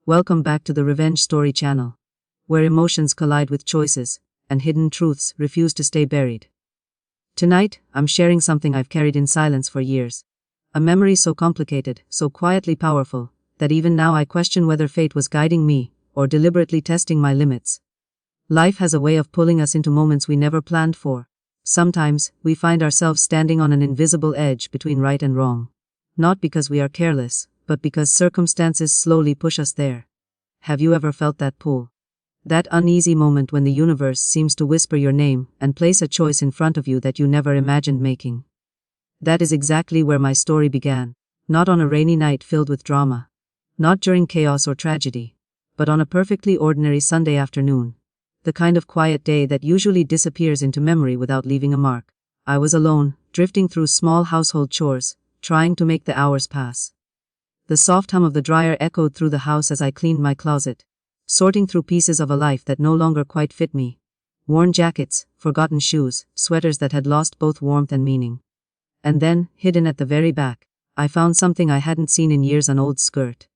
Welcome back to the Revenge Story channel, where emotions collide with choices, and hidden truths refuse to stay buried. Tonight, I'm sharing something I've carried in silence for years. A memory so complicated, so quietly powerful, that even now I question whether fate was guiding me, or deliberately testing my limits. Life has a way of pulling us into moments we never planned for. Sometimes, we find ourselves standing on an invisible edge between right and wrong. Not because we are careless, but because circumstances slowly push us there. Have you ever felt that pull? That uneasy moment when the universe seems to whisper your name and place a choice in front of you that you never imagined making. That is exactly where my story began. Not on a rainy night filled with drama. Not during chaos or tragedy. But on a perfectly ordinary Sunday afternoon. The kind of quiet day that usually disappears into memory without leaving a mark. I was alone, drifting through small household chores, trying to make the hours pass. The soft hum of the dryer echoed through the house as I cleaned my closet, sorting through pieces of a life that no longer quite fit me. Worn jackets, forgotten shoes, sweaters that had lost both warmth and meaning. And then, hidden at the very back, I found something I hadn't seen in years: an old skirt.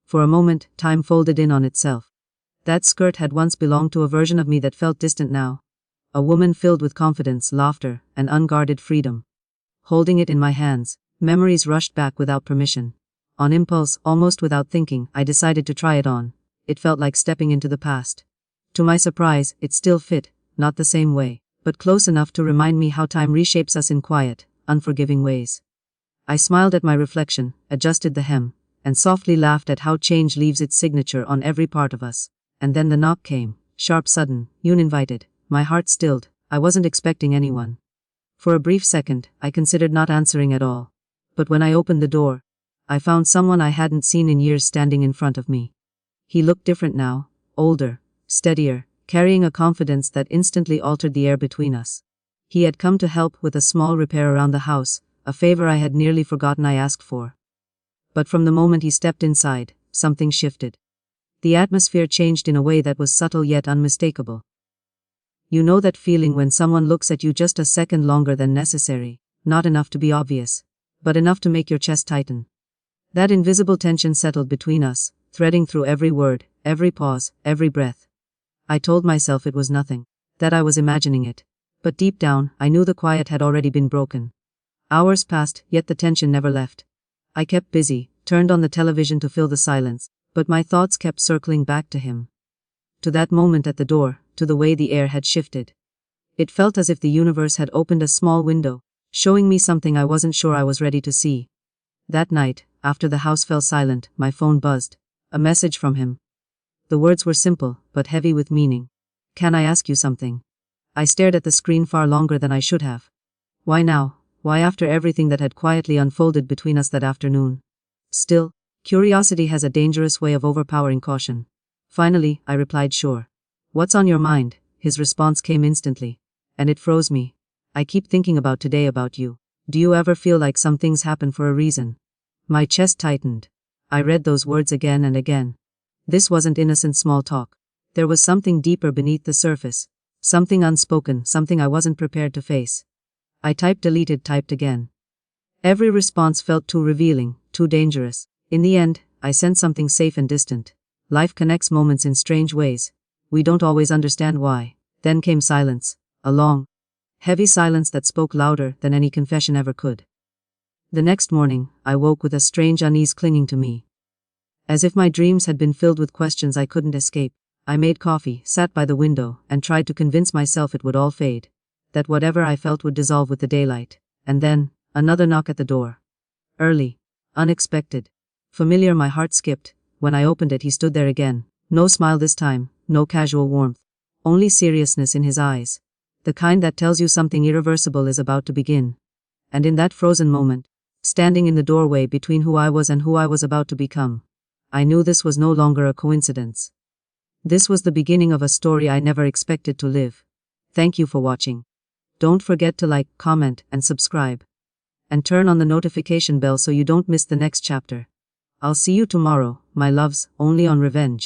For a moment, time folded in on itself. That skirt had once belonged to a version of me that felt distant now. A woman filled with confidence, laughter, and unguarded freedom. Holding it in my hands, memories rushed back without permission. On impulse, almost without thinking, I decided to try it on. It felt like stepping into the past. To my surprise, it still fit, not the same way, but close enough to remind me how time reshapes us in quiet, unforgiving ways. I smiled at my reflection, adjusted the hem, and softly laughed at how change leaves its signature on every part of us. And then the knock came, sharp, sudden, uninvited. My heart stilled. I wasn't expecting anyone. For a brief second, I considered not answering at all. But when I opened the door, I found someone I hadn't seen in years standing in front of me. He looked different now, older, steadier, carrying a confidence that instantly altered the air between us. He had come to help with a small repair around the house, a favor I had nearly forgotten I asked for. But from the moment he stepped inside, something shifted. The atmosphere changed in a way that was subtle yet unmistakable. You know that feeling when someone looks at you just a second longer than necessary, not enough to be obvious, but enough to make your chest tighten. That invisible tension settled between us, threading through every word, every pause, every breath. I told myself it was nothing, that I was imagining it. But deep down, I knew the quiet had already been broken. Hours passed, yet the tension never left. I kept busy, turned on the television to fill the silence, but my thoughts kept circling back to him. To that moment at the door, to the way the air had shifted. It felt as if the universe had opened a small window, showing me something I wasn't sure I was ready to see. That night, after the house fell silent, my phone buzzed. A message from him. The words were simple, but heavy with meaning. "Can I ask you something?" I stared at the screen far longer than I should have. Why now? Why after everything that had quietly unfolded between us that afternoon? Still, curiosity has a dangerous way of overpowering caution. Finally, I replied, "Sure." "What's on your mind?" His response came instantly. And it froze me. "I keep thinking about today, about you. Do you ever feel like some things happen for a reason?" My chest tightened. I read those words again and again. This wasn't innocent small talk. There was something deeper beneath the surface. Something unspoken, something I wasn't prepared to face. I typed, deleted, typed again. Every response felt too revealing, too dangerous. In the end, I sent something safe and distant. Life connects moments in strange ways. We don't always understand why. Then came silence. A long, heavy silence that spoke louder than any confession ever could. The next morning, I woke with a strange unease clinging to me. As if my dreams had been filled with questions I couldn't escape. I made coffee, sat by the window, and tried to convince myself it would all fade. That whatever I felt would dissolve with the daylight. And then, another knock at the door. Early. Unexpected. Familiar. My heart skipped. When I opened it, he stood there again. No smile this time, no casual warmth. Only seriousness in his eyes. The kind that tells you something irreversible is about to begin. And in that frozen moment, standing in the doorway between who I was and who I was about to become, I knew this was no longer a coincidence. This was the beginning of a story I never expected to live. Thank you for watching. Don't forget to like, comment, and subscribe. And turn on the notification bell so you don't miss the next chapter. I'll see you tomorrow, my loves, only on Revenge.